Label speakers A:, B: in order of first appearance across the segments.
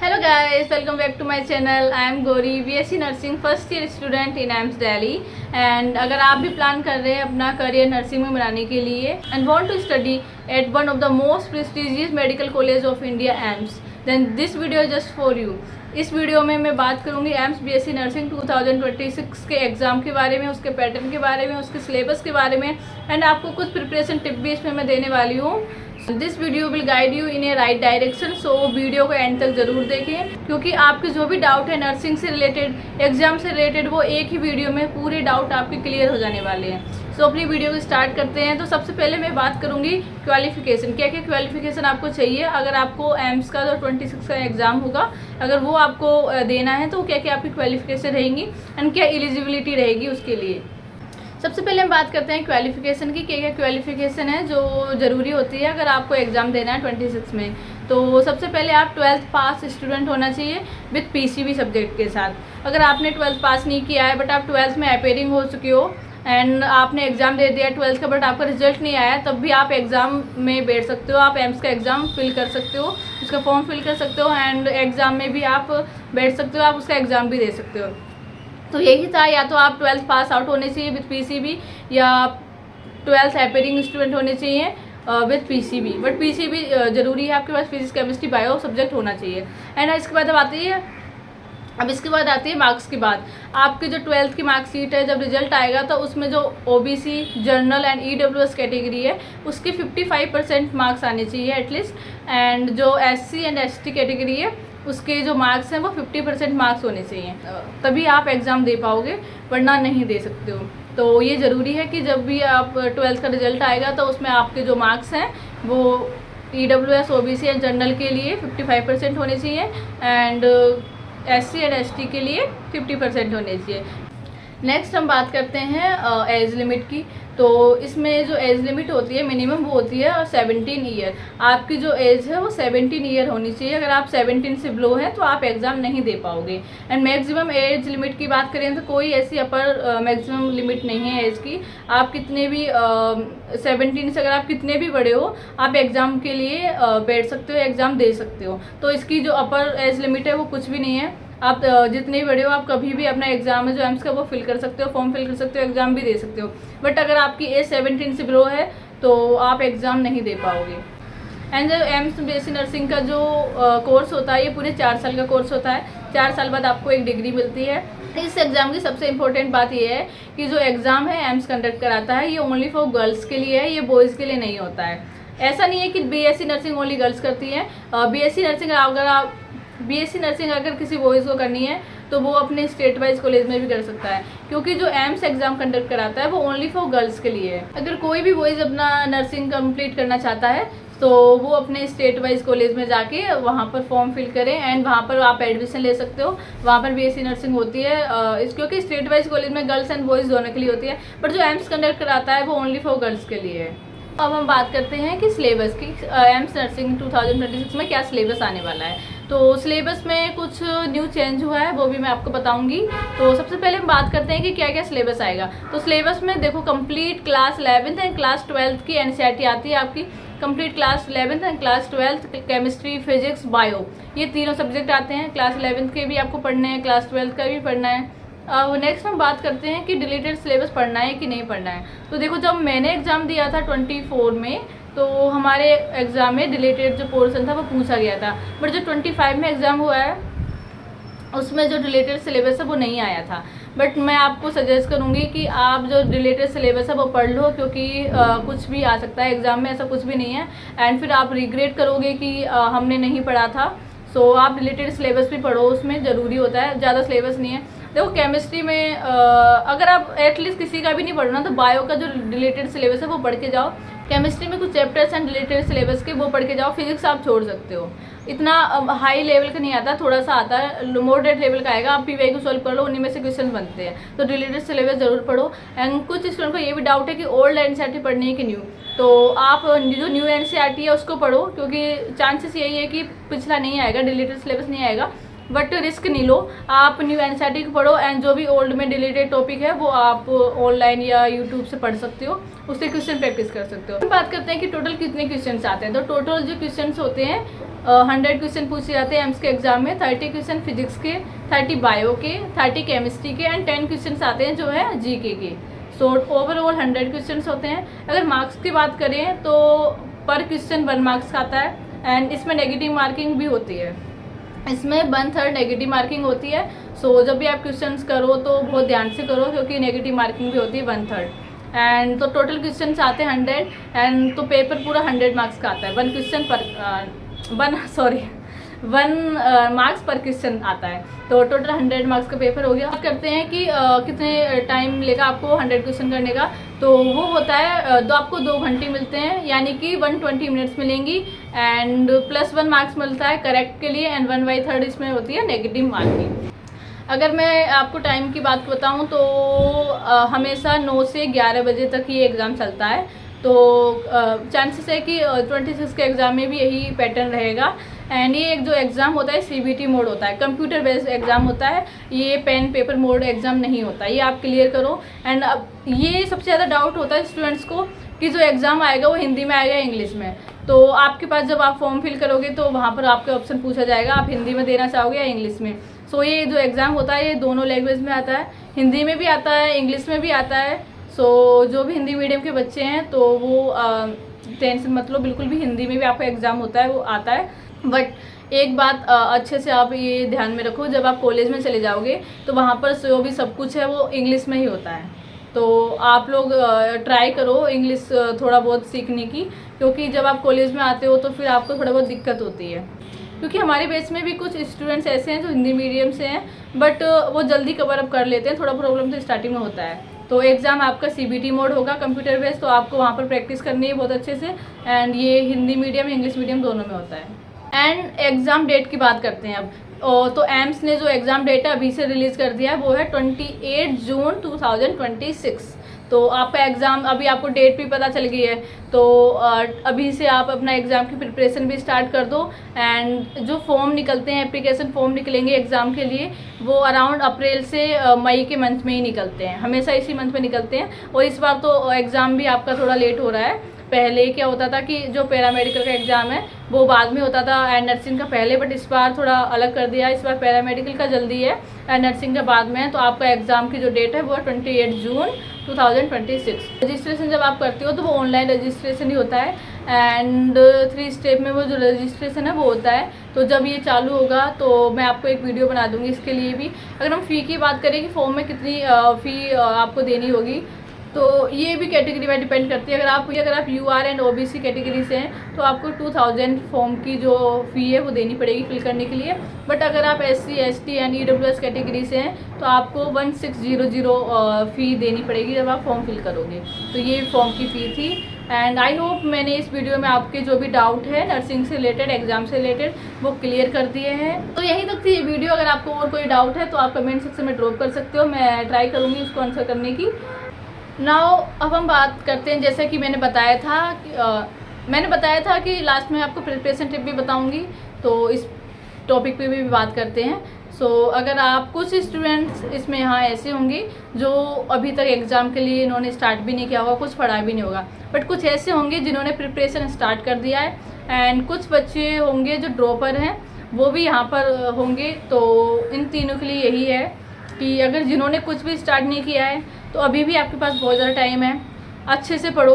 A: Hello guys, welcome back to my channel. I am Gauri, BSc Nursing first year student in AIMS Delhi. And अगर आप भी plan कर रहे हैं अपना करियर नर्सिंग में बनाने के लिए and want to study at one of the most prestigious medical college of India, AIMS, then this video is just for you. इस वीडियो में मैं बात करूंगी एम्स बीएससी नर्सिंग 2026 के एग्ज़ाम के बारे में, उसके पैटर्न के बारे में, उसके सिलेबस के बारे में एंड आपको कुछ प्रिपरेशन टिप भी इसमें मैं देने वाली हूँ. This video will guide you in A right direction. So video को एंड तक ज़रूर देखें क्योंकि आपके जो भी डाउट है नर्सिंग से रिलेटेड, एग्जाम से रिलेटेड, वो एक ही वीडियो में पूरे डाउट आपके क्लियर हो जाने वाले हैं. सो अपनी वीडियो को स्टार्ट करते हैं. तो सबसे पहले मैं बात करूंगी क्वालिफिकेशन. क्या क्या क्वालिफिकेशन आपको चाहिए अगर आपको एम्स का जो 26 का एग्ज़ाम होगा अगर वो आपको देना है तो क्या क्या आपकी क्वालिफिकेशन रहेंगी एंड क्या एलिजिबिलिटी रहेगी उसके लिए. सबसे पहले हम बात करते हैं क्वालिफिकेशन की. क्या क्या क्वालिफिकेशन है जो ज़रूरी होती है अगर आपको एग्ज़ाम देना है 26 में. तो सबसे पहले आप 12th पास स्टूडेंट होना चाहिए विथ पीसीबी सब्जेक्ट के साथ. अगर आपने 12th पास नहीं किया है बट आप 12th में अपेयरिंग हो चुके हो एंड आपने एग्ज़ाम दे दिया 12th का बट आपका रिजल्ट नहीं आया, तब भी आप एग्ज़ाम में बैठ सकते हो. आप एम्स का एग्ज़ाम फिल कर सकते हो, उसका फॉर्म फिल कर सकते हो एंड एग्ज़ाम में भी आप बैठ सकते हो, आप उसका एग्ज़ाम भी दे सकते हो. तो यही था, या तो आप 12th पास आउट होने चाहिए विथ पीसीबी या 12th अपेयरिंग स्टूडेंट होने चाहिए विथ पीसीबी. बट पीसीबी ज़रूरी है, आपके पास फिजिक्स केमिस्ट्री बायो सब्जेक्ट होना चाहिए. एंड इसके बाद इसके बाद आती है मार्क्स की बात. आपकी जो 12th की मार्कशीट है जब रिजल्ट आएगा तो उसमें जो OBC, general and EWS category है उसके 55% मार्क्स आने चाहिए एटलीस्ट. एंड जो एससी एंड एसटी कैटेगरी है उसके जो मार्क्स हैं वो 50% मार्क्स होने चाहिए, तभी आप एग्ज़ाम दे पाओगे, वरना नहीं दे सकते हो. तो ये ज़रूरी है कि जब भी आप 12th का रिजल्ट आएगा तो उसमें आपके जो मार्क्स हैं वो ईडब्ल्यूएस, ओबीसी एंड जनरल के लिए 55% होने चाहिए एंड एससी एंड एसटी के लिए 50% होने चाहिए. नेक्स्ट हम बात करते हैं एज लिमिट की. तो इसमें जो एज लिमिट होती है मिनिमम वो होती है 17 ईयर. आपकी जो एज है वो 17 ईयर होनी चाहिए. अगर आप 17 से बिलो हैं तो आप एग्ज़ाम नहीं दे पाओगे. एंड मैक्सिमम एज लिमिट की बात करें तो कोई ऐसी अपर मैक्सिमम लिमिट नहीं है एज की. आप कितने भी 17 से अगर आप कितने भी बड़े हो आप एग्ज़ाम के लिए बैठ सकते हो, एग्ज़ाम दे सकते हो. तो इसकी जो अपर एज लिमिट है वो कुछ भी नहीं है. आप जितने भी बड़े हो आप कभी भी अपना एग्ज़ाम है जो एम्स का वो फिल कर सकते हो, फॉर्म फिल कर सकते हो, एग्ज़ाम भी दे सकते हो. बट अगर आपकी एज 17 से बिलो है तो आप एग्ज़ाम नहीं दे पाओगे. एंड जो एम्स बीएससी नर्सिंग का जो कोर्स होता है ये पूरे 4 साल का कोर्स होता है. 4 साल बाद आपको एक डिग्री मिलती है. इस एग्ज़ाम की सबसे इम्पोर्टेंट बात यह है कि जो एग्ज़ाम है एम्स कंडक्ट कराता है ये ओनली फॉर गर्ल्स के लिए है, ये बॉयज़ के लिए नहीं होता है. ऐसा नहीं है कि बीएससी नर्सिंग ओनली गर्ल्स करती है. बीएससी नर्सिंग अगर किसी बॉयज़ को करनी है तो वो अपने स्टेट वाइज कॉलेज में भी कर सकता है, क्योंकि जो एम्स एग्ज़ाम कंडक्ट कराता है वो ओनली फॉर गर्ल्स के लिए है. अगर कोई भी बॉयज़ अपना नर्सिंग कंप्लीट करना चाहता है तो वो अपने स्टेट वाइज कॉलेज में जाके वहाँ पर फॉर्म फिल करें एंड वहाँ पर आप एडमिशन ले सकते हो. वहाँ पर बीएससी नर्सिंग होती है क्योंकि स्टेट वाइज कॉलेज में गर्ल्स एंड बॉयज़ दोनों के लिए होती है, बट जो एम्स कंडक्ट कराता है वो ओनली फॉर गर्ल्स के लिए है. अब हम बात करते हैं कि सिलेबस की. एम्स नर्सिंग 2026 में क्या सिलेबस आने वाला है. तो सिलेबस में कुछ न्यू चेंज हुआ है वो भी मैं आपको बताऊंगी. तो सबसे पहले हम बात करते हैं कि क्या क्या सिलेबस आएगा. तो सिलेबस में देखो complete class 11th and class 12th की एनसीईआरटी आती है आपकी. Complete class 11th and class 12th chemistry, physics, bio, ये तीनों सब्जेक्ट आते हैं. क्लास 11th के भी आपको पढ़ने हैं, क्लास 12th का भी पढ़ना है. अब नेक्स्ट हम बात करते हैं कि डिलीटेड सिलेबस पढ़ना है कि नहीं पढ़ना है. तो देखो जब मैंने एग्ज़ाम दिया था 24 में तो हमारे एग्ज़ाम में डिलीटेड जो पोर्शन था वो पूछा गया था, बट जो 25 में एग्ज़ाम हुआ है उसमें जो डिलीटेड सिलेबस है वो नहीं आया था. बट मैं आपको सजेस्ट करूँगी कि आप जो डिलीटेड सिलेबस है वो पढ़ लो, क्योंकि कुछ भी आ सकता है एग्ज़ाम में, ऐसा कुछ भी नहीं है. एंड फिर आप रिग्रेट करोगे कि हमने नहीं पढ़ा था. सो आप रिलेटेड सिलेबस भी पढ़ो, उसमें ज़रूरी होता है, ज़्यादा सिलेबस नहीं है. देखो केमिस्ट्री में अगर आप एटलीस्ट किसी का भी नहीं पढ़ना तो बायो का जो रिलेटेड सिलेबस है वो पढ़ के जाओ. केमिस्ट्री में कुछ चैप्टर्स एंड रिलेटेड सिलेबस के वो पढ़ के जाओ. फिजिक्स आप छोड़ सकते हो, इतना हाई लेवल का नहीं आता, थोड़ा सा आता है, मॉडरेट लेवल का आएगा. आप पीवाई को सॉल्व कर लो, उन्हीं में से क्वेश्चन बनते हैं. तो रिलेटेड सिलेबस ज़रूर पढ़ो. एंड कुछ स्टूडेंट को ये भी डाउट है कि ओल्ड एनसीईआरटी पढ़नी है कि न्यू. तो आप जो न्यू एनसीईआरटी है उसको पढ़ो, क्योंकि चांसेस यही है कि पिछला नहीं आएगा, डिलीटेड सिलेबस नहीं आएगा. बट रिस्क नहीं लो, आप न्यू एनसीईआरटी को पढ़ो एंड जो भी ओल्ड में डिलीटेड टॉपिक है वो आप ऑनलाइन या यूट्यूब से पढ़ सकते हो, उससे क्वेश्चन प्रैक्टिस कर सकते हो। बात करते हैं कि टोटल कितने क्वेश्चन आते हैं। तो टोटल जो क्वेश्चन होते हैं 100 क्वेश्चन पूछे जाते हैं एम्स के एग्जाम में। 30 क्वेश्चन फिजिक्स के, 30 बायो के, 30 केमिस्ट्री के एंड 10 क्वेश्चन आते हैं जो है जीके के। सो ओवरऑल 100 क्वेश्चन होते हैं। अगर मार्क्स की बात करें तो पर क्वेश्चन 1 मार्क्स का आता है एंड इसमें नेगेटिव मार्किंग भी होती है, इसमें 1/3 नेगेटिव मार्किंग होती है। सो जब भी आप क्वेश्चंस करो तो बहुत ध्यान से करो क्योंकि नेगेटिव मार्किंग भी होती है 1/3 एंड तो टोटल क्वेश्चंस आते हैं 100 एंड तो पेपर पूरा 100 मार्क्स का आता है। 1 मार्क्स पर क्वेश्चन आता है, तो टोटल 100 मार्क्स का पेपर हो गया। बात करते हैं कि कितने टाइम लेगा आपको 100 क्वेश्चन करने का। तो वो होता है तो आपको 2 घंटे मिलते हैं, यानी कि 120 मिनट्स मिलेंगी एंड +1 मार्क्स मिलता है करेक्ट के लिए एंड 1/3 इसमें होती है नेगेटिव मार्किंग। अगर मैं आपको टाइम की बात बताऊं तो हमेशा 9 से 11 बजे तक ये एग्ज़ाम चलता है। तो चांसेस है कि 26 के एग्ज़ाम में भी यही पैटर्न रहेगा एंड ये एक जो एग्ज़ाम होता है CBT मोड होता है, कंप्यूटर बेस्ड एग्ज़ाम होता है, ये पेन पेपर मोड एग्ज़ाम नहीं होता, ये आप क्लियर करो। एंड अब ये सबसे ज़्यादा डाउट होता है स्टूडेंट्स को कि जो एग्ज़ाम आएगा वो हिंदी में आएगा इंग्लिश में। तो आपके पास जब आप फॉर्म फिल करोगे तो वहाँ पर आपके ऑप्शन पूछा जाएगा आप हिंदी में देना चाहोगे या इंग्लिश में। सो ये जो एग्ज़ाम होता है ये दोनों लैंग्वेज में आता है, हिंदी में भी आता है, इंग्लिश में भी आता है। सो जो भी हिंदी मीडियम के बच्चे हैं तो वो टेंशन मत लो, बिल्कुल भी हिंदी में भी आपका एग्ज़ाम होता है वो आता है। बट एक बात अच्छे से आप ये ध्यान में रखो, जब आप कॉलेज में चले जाओगे तो वहाँ पर जो भी सब कुछ है वो इंग्लिश में ही होता है। तो आप लोग ट्राई करो इंग्लिश थोड़ा बहुत सीखने की, क्योंकि जब आप कॉलेज में आते हो तो फिर आपको थोड़ा बहुत दिक्कत होती है। क्योंकि हमारे बैच में भी कुछ स्टूडेंट्स ऐसे हैं जो हिंदी मीडियम से हैं बट वो जल्दी कवर अप कर लेते हैं, थोड़ा प्रॉब्लम तो स्टार्टिंग में होता है। तो एग्ज़ाम आपका CBT मोड होगा कंप्यूटर बेस्ड, तो आपको वहाँ पर प्रैक्टिस करनी है बहुत अच्छे से एंड ये हिंदी मीडियम इंग्लिश मीडियम दोनों में होता है। एंड एग्ज़ाम डेट की बात करते हैं अब। तो एम्स ने जो एग्ज़ाम डेट है अभी से रिलीज़ कर दिया है वो है 28 जून 2026। तो आपका एग्ज़ाम अभी आपको डेट भी पता चल गई है, तो अभी से आप अपना एग्ज़ाम की प्रिपरेशन भी स्टार्ट कर दो। एंड जो फॉर्म निकलते हैं, एप्लीकेशन फॉर्म निकलेंगे एग्ज़ाम के लिए, वो अराउंड अप्रैल से मई के मंथ में ही निकलते हैं, हमेशा इसी मंथ में निकलते हैं। और इस बार तो एग्ज़ाम भी आपका थोड़ा लेट हो रहा है। पहले क्या होता था कि जो पैरामेडिकल का एग्ज़ाम है वो बाद में होता था एंड नर्सिंग का पहले, बट इस बार थोड़ा अलग कर दिया है। इस बार पैरामेडिकल का जल्दी है एंड नर्सिंग का बाद में है। तो आपका एग्ज़ाम की जो डेट है वो 28 जून 2026। रजिस्ट्रेशन जब आप करते हो तो वो ऑनलाइन रजिस्ट्रेशन ही होता है एंड 3 स्टेप में वो जो रजिस्ट्रेशन है वो होता है। तो जब ये चालू होगा तो मैं आपको एक वीडियो बना दूँगी इसके लिए भी। अगर हम फ़ी की बात करें कि फॉर्म में कितनी फ़ी आपको देनी होगी, तो ये भी कैटेगरी पर डिपेंड करती है। अगर आप UR एंड OBC कैटेगरी से हैं तो आपको 2000 फॉर्म की जो फ़ी है वो देनी पड़ेगी फिल करने के लिए। बट अगर आप SC ST and EWS category से हैं तो आपको 1600 फ़ी देनी पड़ेगी जब आप फॉर्म फिल करोगे। तो ये फॉर्म की फ़ी थी एंड आई होप मैंने इस वीडियो में आपके जो भी डाउट है नर्सिंग से रिलेटेड, एग्ज़ाम से रिलेटेड, वो क्लियर कर दिए हैं। तो यहीं तक थी ये वीडियो। अगर आपको और कोई डाउट है तो आप कमेंट सेक्शन में ड्रॉप कर सकते हो, मैं ट्राई करूँगी उसको आंसर करने की। नाउ अब हम बात करते हैं, जैसे कि मैंने बताया था कि लास्ट में आपको प्रिपरेशन टिप भी बताऊंगी, तो इस टॉपिक पे भी बात करते हैं। सो अगर आप कुछ स्टूडेंट्स इसमें यहाँ ऐसे होंगे जो अभी तक एग्ज़ाम के लिए इन्होंने स्टार्ट भी नहीं किया होगा, कुछ पढ़ा भी नहीं होगा, बट कुछ ऐसे होंगे जिन्होंने प्रिपरेशन स्टार्ट कर दिया है एंड कुछ बच्चे होंगे जो ड्रॉपर हैं वो भी यहाँ पर होंगे। तो इन तीनों के लिए यही है कि अगर जिन्होंने कुछ भी स्टार्ट नहीं किया है तो अभी भी आपके पास बहुत ज़्यादा टाइम है, अच्छे से पढ़ो।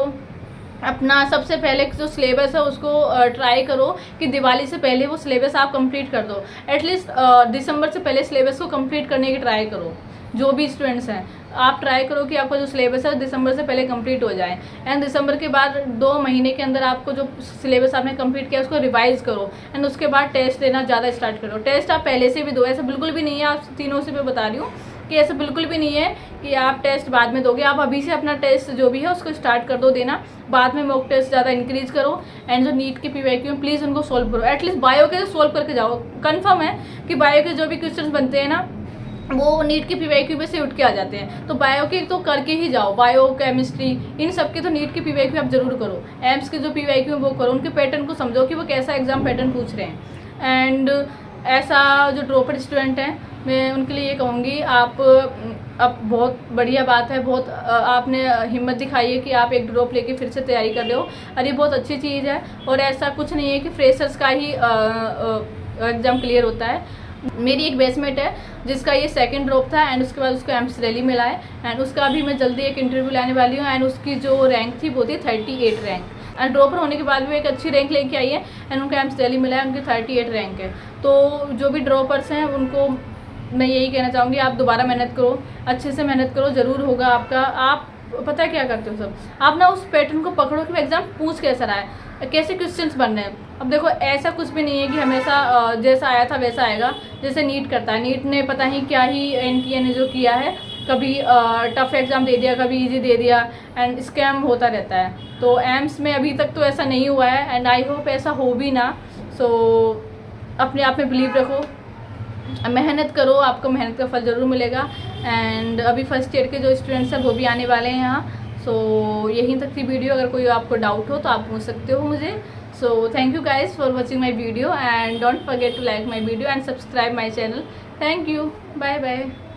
A: अपना सबसे पहले जो सिलेबस है उसको ट्राई करो कि दिवाली से पहले वो सिलेबस आप कंप्लीट कर दो। एटलीस्ट दिसंबर से पहले सिलेबस को कंप्लीट करने की ट्राई करो। जो भी स्टूडेंट्स हैं आप ट्राई करो कि आपका जो सिलेबस है दिसंबर से पहले कंप्लीट हो जाए एंड दिसंबर के बाद 2 महीने के अंदर आपको जो सिलेबस आपने कंप्लीट किया उसको रिवाइज करो एंड उसके बाद टेस्ट देना ज़्यादा स्टार्ट करो। टेस्ट आप पहले से भी दो, ऐसा बिल्कुल भी नहीं है, आप तीनों से मैं बता रही हूँ कि ऐसा बिल्कुल भी नहीं है कि आप टेस्ट बाद में दोगे। आप अभी से अपना टेस्ट जो भी है उसको स्टार्ट कर दो देना, बाद में मॉक टेस्ट ज़्यादा इंक्रीज करो एंड जो नीट के PYQ में प्लीज़ उनको सोल्व करो। एटलीस्ट बायो के सोल्व करके जाओ। कंफर्म है कि बायो के जो भी क्वेश्चन बनते हैं ना वो नीट के PYQ पे से उठ के आ जाते हैं, तो बायो के तो करके ही जाओ। बायो, केमिस्ट्री, इन सब के तो नीट के PYQ आप जरूर करो। एम्स के जो PYQ है वो करो, उनके पैटर्न को समझो कि वो कैसा एग्जाम पैटर्न पूछ रहे हैं। एंड ऐसा जो ड्रॉपर स्टूडेंट हैं मैं उनके लिए ये कहूँगी, आप अब बहुत बढ़िया बात है, बहुत आपने हिम्मत दिखाई है कि आप एक ड्रॉप लेके फिर से तैयारी कर रहे हो, और ये बहुत अच्छी चीज़ है। और ऐसा कुछ नहीं है कि फ्रेशर्स का ही एग्ज़ाम क्लियर होता है। मेरी एक बैचमेट है जिसका ये सेकंड ड्रॉप था एंड उसके बाद उसको एम्स दिल्ली मिला है एंड उसका भी मैं जल्दी एक इंटरव्यू लाने वाली हूँ एंड उसकी जो रैंक थी वो थी 38 रैंक एंड ड्रॉपर होने के बाद भी एक अच्छी रैंक लेके आई है एंड उनको एम्स दिल्ली मिला है, उनकी 38 रैंक है। तो जो भी ड्रॉपर्स हैं उनको मैं यही कहना चाहूँगी, आप दोबारा मेहनत करो, अच्छे से मेहनत करो, ज़रूर होगा आपका। आप पता है क्या करते हो सब, आप ना उस पैटर्न को पकड़ो कि एग्ज़ाम पूछ कैसा रहा है, कैसे क्वेश्चंस बन रहे हैं। अब देखो ऐसा कुछ भी नहीं है कि हमेशा जैसा आया था वैसा आएगा, जैसे नीट करता है, नीट ने पता ही क्या ही NTA ने जो किया है, कभी टफ एग्ज़ाम दे दिया, कभी इजी दे दिया एंड स्कैम होता रहता है। तो एम्स में अभी तक तो ऐसा नहीं हुआ है एंड आई होप ऐसा हो भी ना। सो अपने आप में बिलीव रखो, मेहनत करो, आपको मेहनत का फल ज़रूर मिलेगा। एंड अभी फर्स्ट ईयर के जो स्टूडेंट्स हैं वो भी आने वाले हैं यहाँ। सो यहीं तक थी वीडियो, अगर कोई आपको डाउट हो तो आप पूछ सकते हो मुझे। So thank you guys for watching my video and don't forget to like my video and subscribe my channel. Thank you, bye bye.